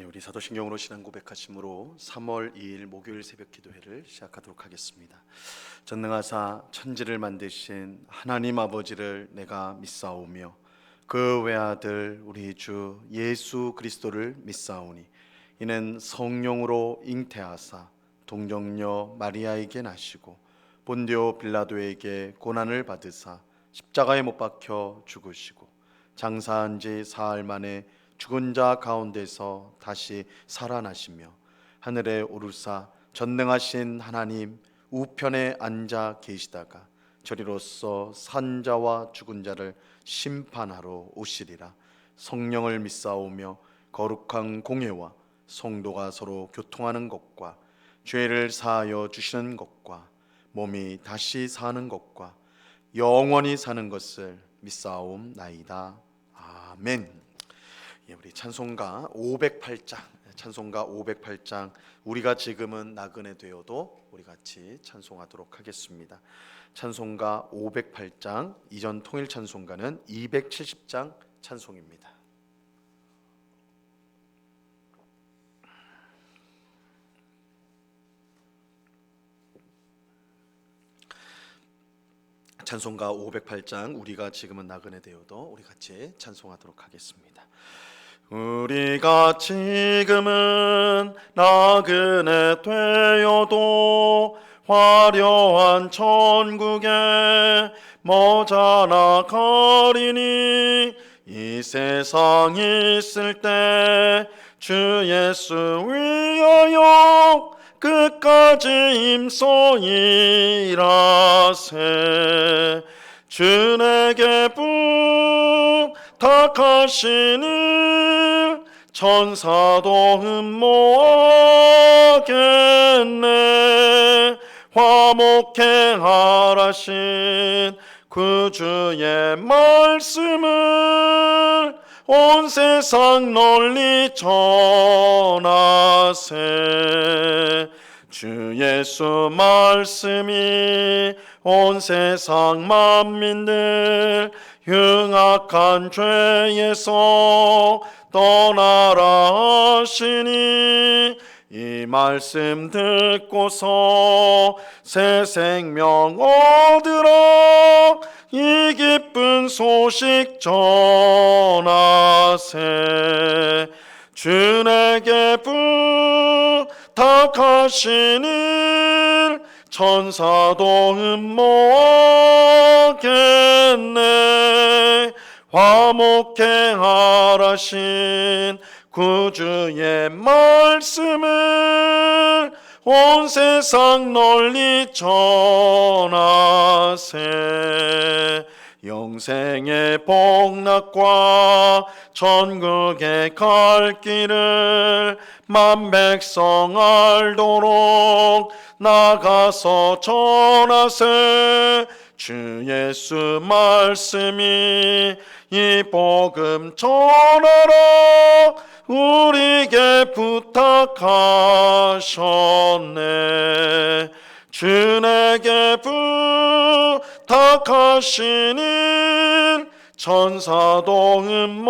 우리 사도신경으로 신앙 고백하심으로 3월 2일 목요일 새벽 기도회를 시작하도록 하겠습니다. 전능하사 천지를 만드신 하나님 아버지를 내가 믿사오며 그 외아들 우리 주 예수 그리스도를 믿사오니 이는 성령으로 잉태하사 동정녀 마리아에게 나시고 본디오 빌라도에게 고난을 받으사 십자가에 못 박혀 죽으시고 장사한 지 사흘 만에 죽은 자 가운데서 다시 살아나시며 하늘에 오르사 전능하신 하나님 우편에 앉아 계시다가 저리로서 산 자와 죽은 자를 심판하러 오시리라. 성령을 믿사오며 거룩한 공예와 성도가 서로 교통하는 것과 죄를 사하여 주시는 것과 몸이 다시 사는 것과 영원히 사는 것을 믿사옵나이다. 아멘. 우리 찬송가 508장 우리가 지금은 나그네 되어도 우리 같이 찬송하도록 하겠습니다. 찬송가 508장, 이전 통일 찬송가는 270장 찬송입니다. 찬송가 508장 우리가 지금은 나그네 되어도 우리 같이 찬송하도록 하겠습니다. 우리가 지금은 나그네 되어도 화려한 천국에 머자나 가리니 이 세상 있을 때 주 예수 위하여 끝까지 힘써이라세. 주 내게 부탁하시니 천사도 흠모하겠네. 화목행하라신 그 주의 말씀을 온 세상 널리 전하세. 주 예수 말씀이 온 세상 만민들 흉악한 죄에서 떠나라 하시니 이 말씀 듣고서 새 생명 얻으라. 이 기쁜 소식 전하세. 주 내게 부탁하시니 천사도 흠모하겠네. 화목행하라신 구주의 말씀을 온 세상 널리 전하세. 영생의 복락과 천국에 갈 길을 만 백성 알도록 나가서 전하세. 주 예수 말씀이 이 복음 전하라 우리에게 부탁하셨네. 주 내게 부탁하시니 천사도 흠모하겠네.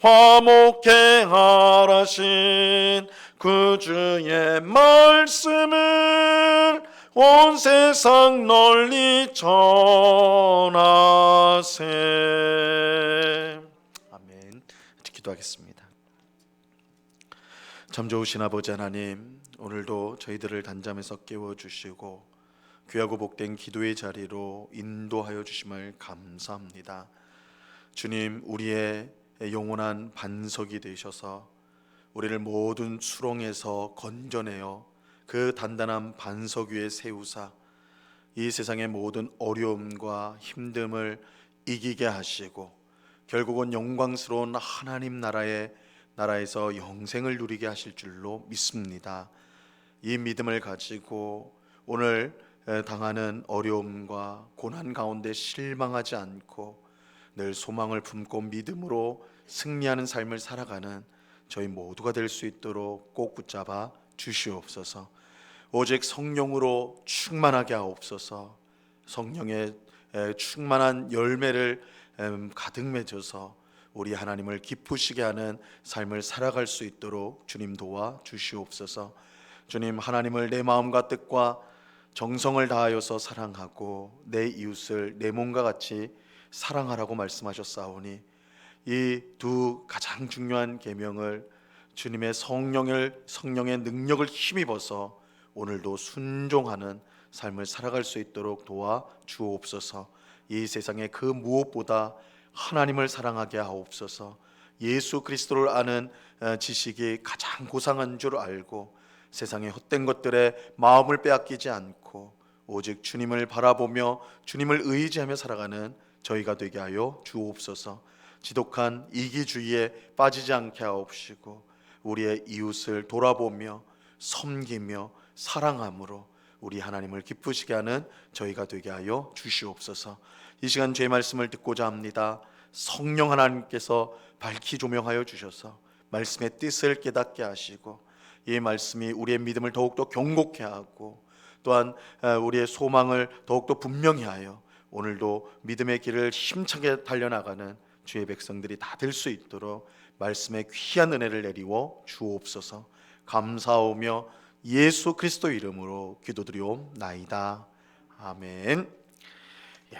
화목행하라신 그 주의 말씀을 온 세상 널리 전하세. 아멘. 기도하겠습니다. 참 좋으신 아버지 하나님, 오늘도 저희들을 단잠에서 깨워주시고 귀하고 복된 기도의 자리로 인도하여 주심을 감사합니다. 주님, 우리의 영원한 반석이 되셔서 우리를 모든 수렁에서 건져내어 그 단단한 반석 위에 세우사 이 세상의 모든 어려움과 힘듦을 이기게 하시고 결국은 영광스러운 하나님 나라에서 영생을 누리게 하실 줄로 믿습니다. 이 믿음을 가지고 오늘 당하는 어려움과 고난 가운데 실망하지 않고 늘 소망을 품고 믿음으로 승리하는 삶을 살아가는 저희 모두가 될 수 있도록 꼭 붙잡아 주시옵소서. 오직 성령으로 충만하게 하옵소서. 성령의 충만한 열매를 가득 맺어서 우리 하나님을 기쁘시게 하는 삶을 살아갈 수 있도록 주님 도와 주시옵소서. 주님, 하나님을 내 마음과 뜻과 정성을 다하여서 사랑하고 내 이웃을 내 몸과 같이 사랑하라고 말씀하셨사오니 이 두 가장 중요한 계명을 주님의 성령의 능력을 힘입어서 오늘도 순종하는 삶을 살아갈 수 있도록 도와 주옵소서. 이 세상에 그 무엇보다 하나님을 사랑하게 하옵소서. 예수 그리스도를 아는 지식이 가장 고상한 줄 알고 세상의 헛된 것들에 마음을 빼앗기지 않고 오직 주님을 바라보며 주님을 의지하며 살아가는 저희가 되게 하여 주옵소서. 지독한 이기주의에 빠지지 않게 하옵시고 우리의 이웃을 돌아보며 섬기며 사랑함으로 우리 하나님을 기쁘시게 하는 저희가 되게 하여 주시옵소서. 이 시간 주의 말씀을 듣고자 합니다. 성령 하나님께서 밝히 조명하여 주셔서 말씀의 뜻을 깨닫게 하시고 이 말씀이 우리의 믿음을 더욱더 견고케 하고 또한 우리의 소망을 더욱더 분명히 하여 오늘도 믿음의 길을 힘차게 달려나가는 주의 백성들이 다 될 수 있도록 말씀의 귀한 은혜를 내리워 주옵소서. 감사하며 예수 그리스도 이름으로 기도드리옵나이다. 아멘.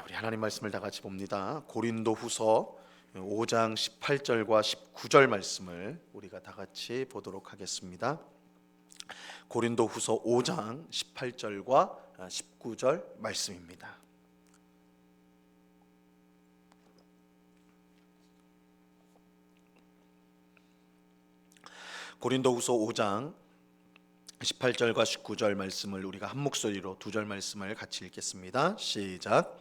우리 하나님 말씀을 다 같이 봅니다. 고린도후서 5장 18절과 19절 말씀을 우리가 다 같이 보도록 하겠습니다. 고린도후서 5장 18절과 19절 말씀입니다. 고린도후서 5장 18절과 19절 말씀을 우리가 한 목소리로 두 절 말씀을 같이 읽겠습니다. 시작.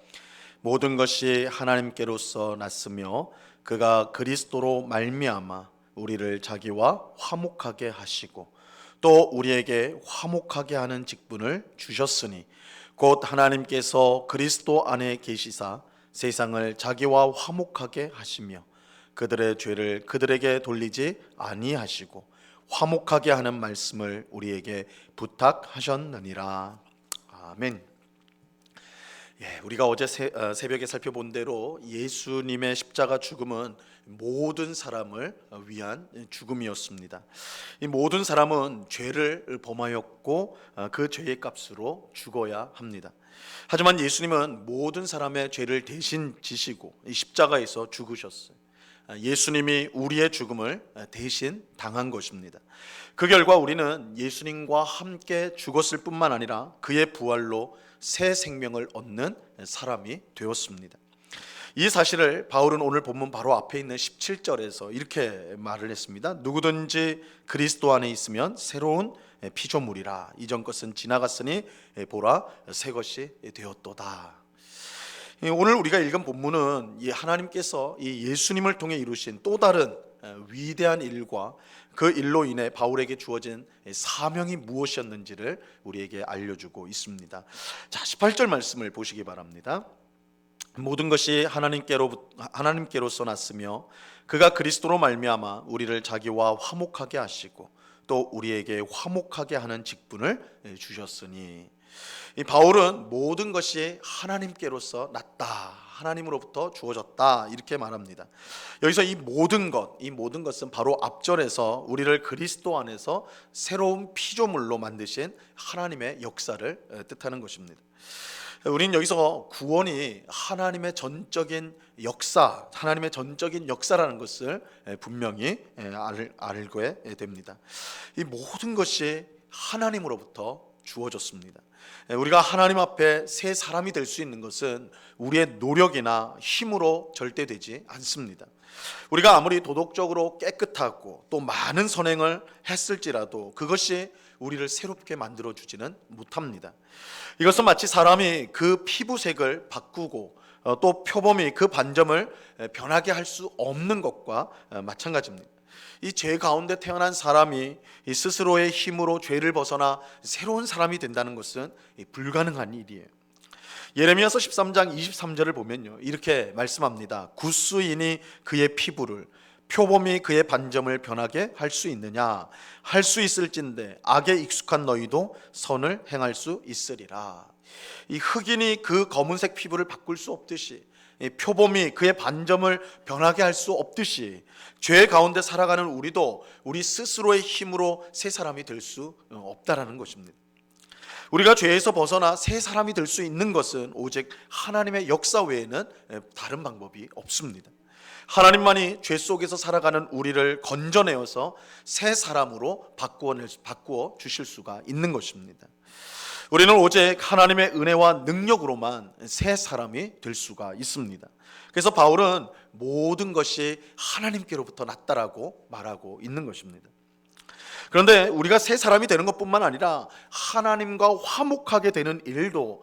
모든 것이 하나님께로서 났으며 그가 그리스도로 말미암아 우리를 자기와 화목하게 하시고 또 우리에게 화목하게 하는 직분을 주셨으니 곧 하나님께서 그리스도 안에 계시사 세상을 자기와 화목하게 하시며 그들의 죄를 그들에게 돌리지 아니하시고 화목하게 하는 말씀을 우리에게 부탁하셨느니라. 아멘. 우리가 어제 새벽에 살펴본 대로 예수님의 십자가 죽음은 모든 사람을 위한 죽음이었습니다. 이 모든 사람은 죄를 범하였고 그 죄의 값으로 죽어야 합니다. 하지만 예수님은 모든 사람의 죄를 대신 지시고 이 십자가에서 죽으셨어요. 예수님이 우리의 죽음을 대신 당한 것입니다. 그 결과 우리는 예수님과 함께 죽었을 뿐만 아니라 그의 부활로 새 생명을 얻는 사람이 되었습니다. 이 사실을 바울은 오늘 본문 바로 앞에 있는 17절에서 이렇게 말을 했습니다. 누구든지 그리스도 안에 있으면 새로운 피조물이라. 이전 것은 지나갔으니 보라 새 것이 되었도다. 오늘 우리가 읽은 본문은 하나님께서 이 예수님을 통해 이루신 또 다른 위대한 일과 그 일로 인해 바울에게 주어진 사명이 무엇이었는지를 우리에게 알려주고 있습니다. 자, 18절 말씀을 보시기 바랍니다. 모든 것이 하나님께로서 났으며 그가 그리스도로 말미암아 우리를 자기와 화목하게 하시고 또 우리에게 화목하게 하는 직분을 주셨으니 이 바울은 모든 것이 하나님께로서 났다, 하나님으로부터 주어졌다 이렇게 말합니다. 여기서 이 모든 것은 바로 앞절에서 우리를 그리스도 안에서 새로운 피조물로 만드신 하나님의 역사를 뜻하는 것입니다. 우리는 여기서 구원이 하나님의 전적인 역사, 하나님의 전적인 역사라는 것을 분명히 알게 됩니다. 이 모든 것이 하나님으로부터 주어졌습니다. 우리가 하나님 앞에 새 사람이 될 수 있는 것은 우리의 노력이나 힘으로 절대 되지 않습니다. 우리가 아무리 도덕적으로 깨끗하고 또 많은 선행을 했을지라도 그것이 우리를 새롭게 만들어주지는 못합니다. 이것은 마치 사람이 그 피부색을 바꾸고 또 표범이 그 반점을 변하게 할 수 없는 것과 마찬가지입니다. 이 죄 가운데 태어난 사람이 이 스스로의 힘으로 죄를 벗어나 새로운 사람이 된다는 것은 불가능한 일이에요. 예레미야서 13장 23절을 보면요, 이렇게 말씀합니다. 굿수인이 그의 피부를, 표범이 그의 반점을 변하게 할 수 있느냐? 할 수 있을진데 악에 익숙한 너희도 선을 행할 수 있으리라. 이 흑인이 그 검은색 피부를 바꿀 수 없듯이 이 표범이 그의 반점을 변하게 할 수 없듯이 죄 가운데 살아가는 우리도 우리 스스로의 힘으로 새 사람이 될 수 없다라는 것입니다. 우리가 죄에서 벗어나 새 사람이 될 수 있는 것은 오직 하나님의 역사 외에는 다른 방법이 없습니다. 하나님만이 죄 속에서 살아가는 우리를 건져내어서 새 사람으로 바꾸어 주실 수가 있는 것입니다. 우리는 오직 하나님의 은혜와 능력으로만 새 사람이 될 수가 있습니다. 그래서 바울은 모든 것이 하나님께로부터 났다라고 말하고 있는 것입니다. 그런데 우리가 새 사람이 되는 것뿐만 아니라 하나님과 화목하게 되는 일도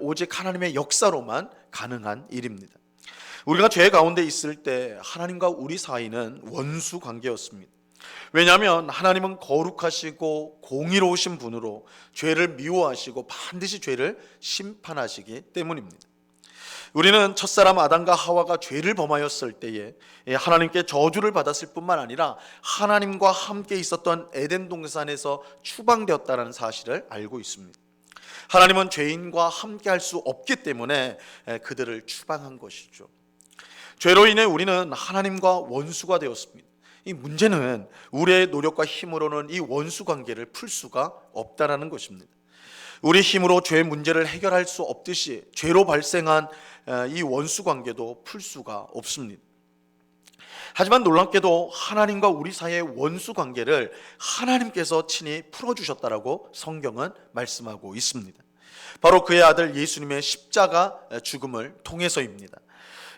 오직 하나님의 역사로만 가능한 일입니다. 우리가 죄 가운데 있을 때 하나님과 우리 사이는 원수 관계였습니다. 왜냐하면 하나님은 거룩하시고 공의로우신 분으로 죄를 미워하시고 반드시 죄를 심판하시기 때문입니다. 우리는 첫사람 아담과 하와가 죄를 범하였을 때에 하나님께 저주를 받았을 뿐만 아니라 하나님과 함께 있었던 에덴 동산에서 추방되었다는 사실을 알고 있습니다. 하나님은 죄인과 함께 할 수 없기 때문에 그들을 추방한 것이죠. 죄로 인해 우리는 하나님과 원수가 되었습니다. 이 문제는 우리의 노력과 힘으로는 이 원수 관계를 풀 수가 없다라는 것입니다. 우리 힘으로 죄 문제를 해결할 수 없듯이 죄로 발생한 이 원수 관계도 풀 수가 없습니다. 하지만 놀랍게도 하나님과 우리 사이의 원수 관계를 하나님께서 친히 풀어주셨다라고 성경은 말씀하고 있습니다. 바로 그의 아들 예수님의 십자가 죽음을 통해서입니다.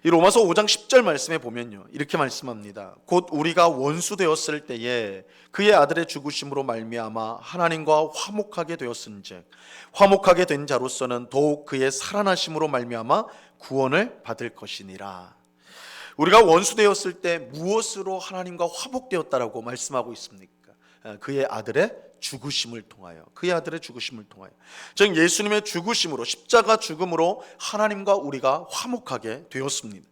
이 로마서 5장 10절 말씀에 보면요, 이렇게 말씀합니다. 곧 우리가 원수 되었을 때에 그의 아들의 죽으심으로 말미암아 하나님과 화목하게 되었은즉 화목하게 된 자로서는 더욱 그의 살아나심으로 말미암아 구원을 받을 것이니라. 우리가 원수 되었을 때 무엇으로 하나님과 화목되었다라고 말씀하고 있습니까? 그의 아들의 죽으심을 통하여, 즉 예수님의 죽으심으로, 십자가 죽음으로 하나님과 우리가 화목하게 되었습니다.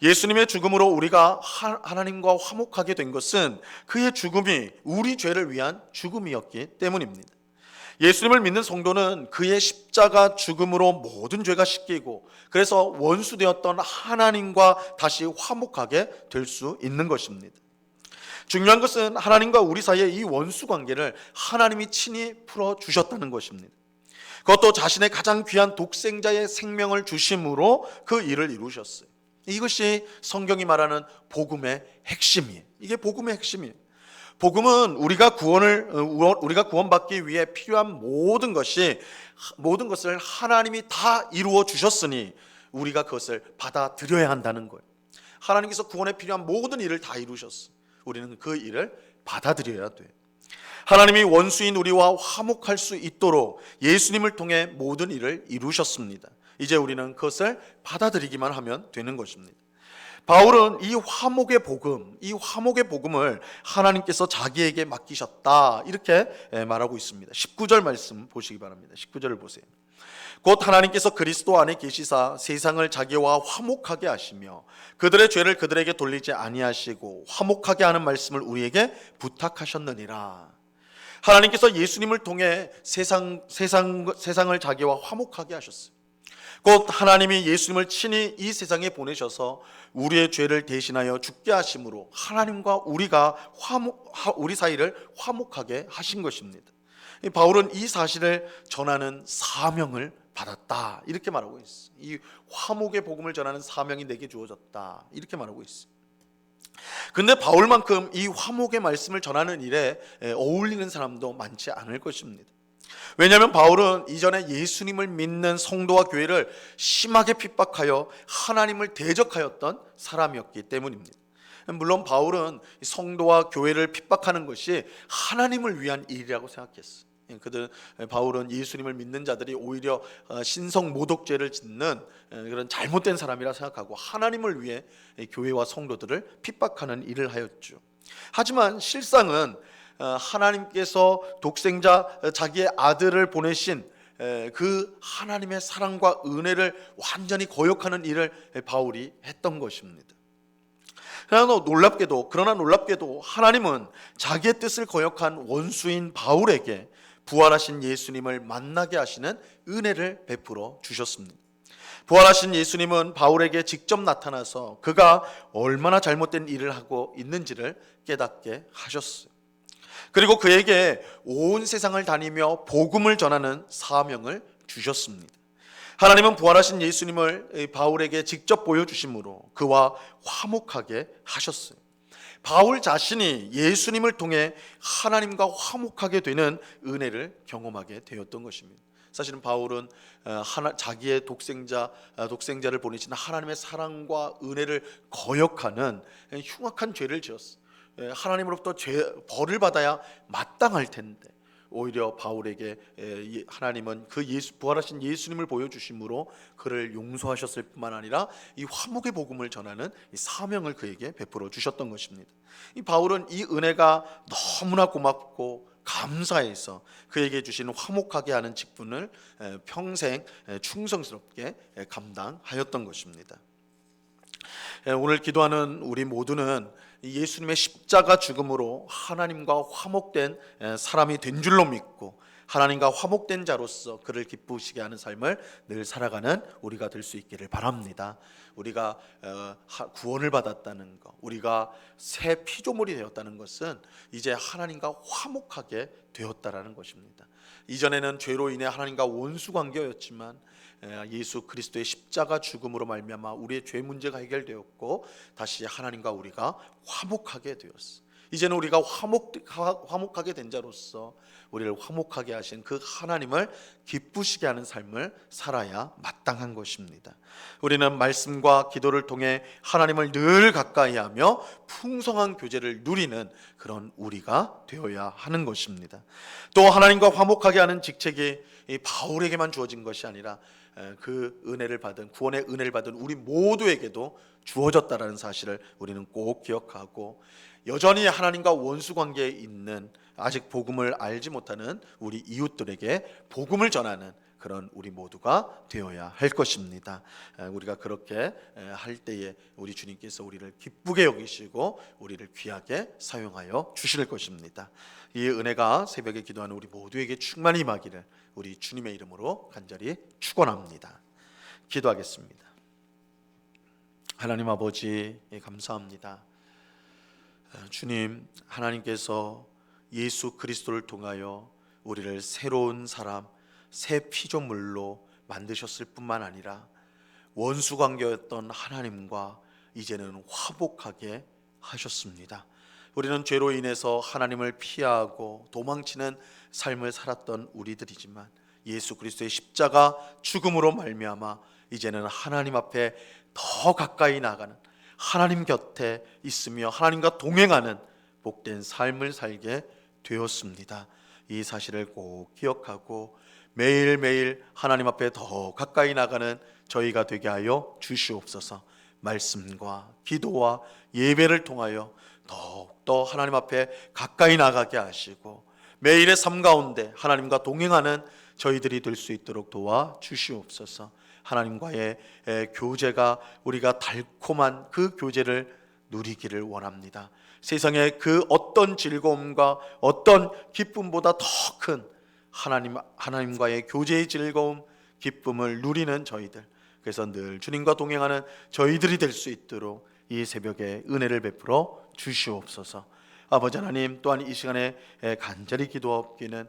예수님의 죽음으로 우리가 하나님과 화목하게 된 것은 그의 죽음이 우리 죄를 위한 죽음이었기 때문입니다. 예수님을 믿는 성도는 그의 십자가 죽음으로 모든 죄가 씻기고 그래서 원수 되었던 하나님과 다시 화목하게 될 수 있는 것입니다. 중요한 것은 하나님과 우리 사이의 이 원수 관계를 하나님이 친히 풀어주셨다는 것입니다. 그것도 자신의 가장 귀한 독생자의 생명을 주심으로 그 일을 이루셨어요. 이것이 성경이 말하는 복음의 핵심이에요. 이게 복음의 핵심이에요. 복음은 우리가 구원받기 위해 필요한 모든 것을 하나님이 다 이루어 주셨으니 우리가 그것을 받아들여야 한다는 거예요. 하나님께서 구원에 필요한 모든 일을 다 이루셨어요. 우리는 그 일을 받아들여야 돼요. 하나님이 원수인 우리와 화목할 수 있도록 예수님을 통해 모든 일을 이루셨습니다. 이제 우리는 그것을 받아들이기만 하면 되는 것입니다. 바울은 이 화목의 복음을 하나님께서 자기에게 맡기셨다 이렇게 말하고 있습니다. 19절 말씀 보시기 바랍니다. 19절을 보세요. 곧 하나님께서 그리스도 안에 계시사 세상을 자기와 화목하게 하시며 그들의 죄를 그들에게 돌리지 아니하시고 화목하게 하는 말씀을 우리에게 부탁하셨느니라. 하나님께서 예수님을 통해 세상을 자기와 화목하게 하셨어요. 곧 하나님이 예수님을 친히 이 세상에 보내셔서 우리의 죄를 대신하여 죽게 하심으로 하나님과 우리 사이를 화목하게 하신 것입니다. 바울은 이 사실을 전하는 사명을 받았다 이렇게 말하고 있어요. 이 화목의 복음을 전하는 사명이 내게 주어졌다 이렇게 말하고 있어요. 근데 바울만큼 이 화목의 말씀을 전하는 일에 어울리는 사람도 많지 않을 것입니다. 왜냐하면 바울은 이전에 예수님을 믿는 성도와 교회를 심하게 핍박하여 하나님을 대적하였던 사람이었기 때문입니다. 물론 바울은 성도와 교회를 핍박하는 것이 하나님을 위한 일이라고 생각했어요. 바울은 예수님을 믿는 자들이 오히려 신성 모독죄를 짓는 그런 잘못된 사람이라 생각하고 하나님을 위해 교회와 성도들을 핍박하는 일을 하였죠. 하지만 실상은 하나님께서 독생자 자기의 아들을 보내신 그 하나님의 사랑과 은혜를 완전히 거역하는 일을 바울이 했던 것입니다. 그러나 놀랍게도 하나님은 자기의 뜻을 거역한 원수인 바울에게 부활하신 예수님을 만나게 하시는 은혜를 베풀어 주셨습니다. 부활하신 예수님은 바울에게 직접 나타나서 그가 얼마나 잘못된 일을 하고 있는지를 깨닫게 하셨어요. 그리고 그에게 온 세상을 다니며 복음을 전하는 사명을 주셨습니다. 하나님은 부활하신 예수님을 바울에게 직접 보여주심으로 그와 화목하게 하셨어요. 바울 자신이 예수님을 통해 하나님과 화목하게 되는 은혜를 경험하게 되었던 것입니다. 사실은 바울은 자기의 독생자를 보내신 하나님의 사랑과 은혜를 거역하는 흉악한 죄를 지었어요. 하나님으로부터 벌을 받아야 마땅할 텐데 오히려 바울에게 하나님은 그 부활하신 예수님을 보여주심으로 그를 용서하셨을 뿐만 아니라 이 화목의 복음을 전하는 이 사명을 그에게 베풀어 주셨던 것입니다. 이 바울은 이 은혜가 너무나 고맙고 감사해서 그에게 주신 화목하게 하는 직분을 평생 충성스럽게 감당하였던 것입니다. 오늘 기도하는 우리 모두는 예수님의 십자가 죽음으로 하나님과 화목된 사람이 된 줄로 믿고 하나님과 화목된 자로서 그를 기쁘시게 하는 삶을 늘 살아가는 우리가 될 수 있기를 바랍니다. 우리가 구원을 받았다는 것, 우리가 새 피조물이 되었다는 것은 이제 하나님과 화목하게 되었다라는 것입니다. 이전에는 죄로 인해 하나님과 원수 관계였지만 예수 그리스도의 십자가 죽음으로 말미암아 우리의 죄 문제가 해결되었고 다시 하나님과 우리가 화목하게 되었어. 이제는 우리가 화목하게 된 자로서 우리를 화목하게 하신 그 하나님을 기쁘시게 하는 삶을 살아야 마땅한 것입니다. 우리는 말씀과 기도를 통해 하나님을 늘 가까이 하며 풍성한 교제를 누리는 그런 우리가 되어야 하는 것입니다. 또 하나님과 화목하게 하는 직책이 이 바울에게만 주어진 것이 아니라 그 은혜를 받은 구원의 은혜를 받은 우리 모두에게도 주어졌다라는 사실을 우리는 꼭 기억하고 여전히 하나님과 원수 관계에 있는 아직 복음을 알지 못하는 우리 이웃들에게 복음을 전하는 그런 우리 모두가 되어야 할 것입니다. 우리가 그렇게 할 때에 우리 주님께서 우리를 기쁘게 여기시고 우리를 귀하게 사용하여 주실 것입니다. 이 은혜가 새벽에 기도하는 우리 모두에게 충만히 임하기를 우리 주님의 이름으로 간절히 축원합니다. 기도하겠습니다. 하나님 아버지 감사합니다. 주님, 하나님께서 예수 그리스도를 통하여 우리를 새로운 사람, 새 피조물로 만드셨을 뿐만 아니라 원수 관계였던 하나님과 이제는 화목하게 하셨습니다. 우리는 죄로 인해서 하나님을 피하고 도망치는 삶을 살았던 우리들이지만 예수 그리스도의 십자가 죽음으로 말미암아 이제는 하나님 앞에 더 가까이 나가는 하나님 곁에 있으며 하나님과 동행하는 복된 삶을 살게 되었습니다. 이 사실을 꼭 기억하고 매일매일 하나님 앞에 더 가까이 나가는 저희가 되게 하여 주시옵소서. 말씀과 기도와 예배를 통하여 더욱더 하나님 앞에 가까이 나가게 하시고 매일의 삶 가운데 하나님과 동행하는 저희들이 될 수 있도록 도와 주시옵소서. 하나님과의 교제가 우리가 달콤한 그 교제를 누리기를 원합니다. 세상의 그 어떤 즐거움과 어떤 기쁨보다 더 큰 하나님과의 교제의 즐거움, 기쁨을 누리는 저희들, 그래서 늘 주님과 동행하는 저희들이 될 수 있도록 이 새벽에 은혜를 베풀어 주시옵소서. 아버지 하나님, 또한 이 시간에 간절히 기도하옵기는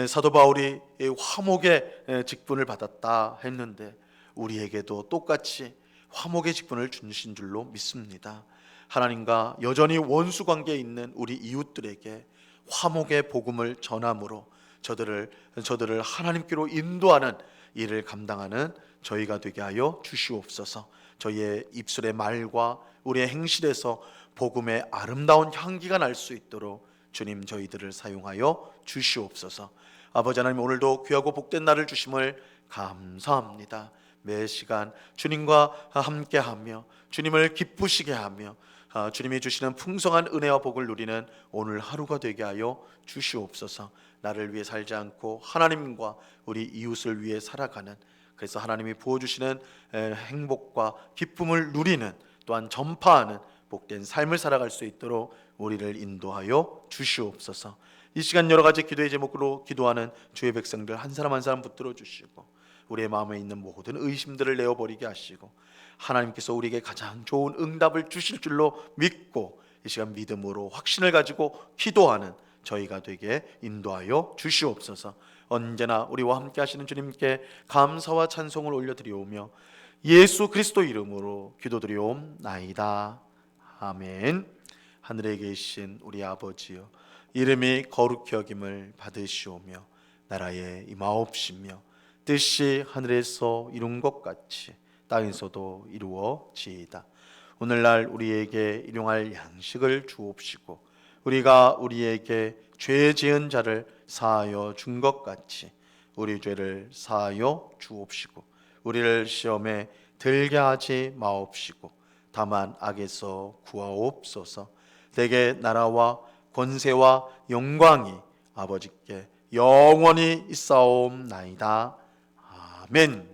사도 바울이 화목의 직분을 받았다 했는데 우리에게도 똑같이 화목의 직분을 주신 줄로 믿습니다. 하나님과 여전히 원수 관계에 있는 우리 이웃들에게 화목의 복음을 전함으로 저들을 하나님께로 인도하는 일을 감당하는 저희가 되게 하여 주시옵소서. 저희의 입술의 말과 우리의 행실에서 복음의 아름다운 향기가 날 수 있도록 주님 저희들을 사용하여 주시옵소서. 아버지 하나님, 오늘도 귀하고 복된 날을 주심을 감사합니다. 매 시간 주님과 함께하며 주님을 기쁘시게 하며 주님이 주시는 풍성한 은혜와 복을 누리는 오늘 하루가 되게 하여 주시옵소서. 나를 위해 살지 않고 하나님과 우리 이웃을 위해 살아가는, 그래서 하나님이 부어주시는 행복과 기쁨을 누리는, 또한 전파하는 복된 삶을 살아갈 수 있도록 우리를 인도하여 주시옵소서. 이 시간 여러 가지 기도의 제목으로 기도하는 주의 백성들 한 사람 한 사람 붙들어 주시고 우리의 마음에 있는 모든 의심들을 내어버리게 하시고 하나님께서 우리에게 가장 좋은 응답을 주실 줄로 믿고 이 시간 믿음으로 확신을 가지고 기도하는 저희가 되게 인도하여 주시옵소서. 언제나 우리와 함께 하시는 주님께 감사와 찬송을 올려드리오며 예수 그리스도 이름으로 기도드리옵나이다. 아멘. 하늘에 계신 우리 아버지여, 이름이 거룩히 여김을 받으시오며 나라에 임하옵시며 뜻이 하늘에서 이룬 것 같이 땅에서도 이루어지이다. 오늘날 우리에게 일용할 양식을 주옵시고 우리가 우리에게 죄 지은 자를 사하여 준 것 같이 우리 죄를 사하여 주옵시고 우리를 시험에 들게 하지 마옵시고 다만 악에서 구하옵소서. 대개 나라와 권세와 영광이 아버지께 영원히 있사옵나이다. 아멘.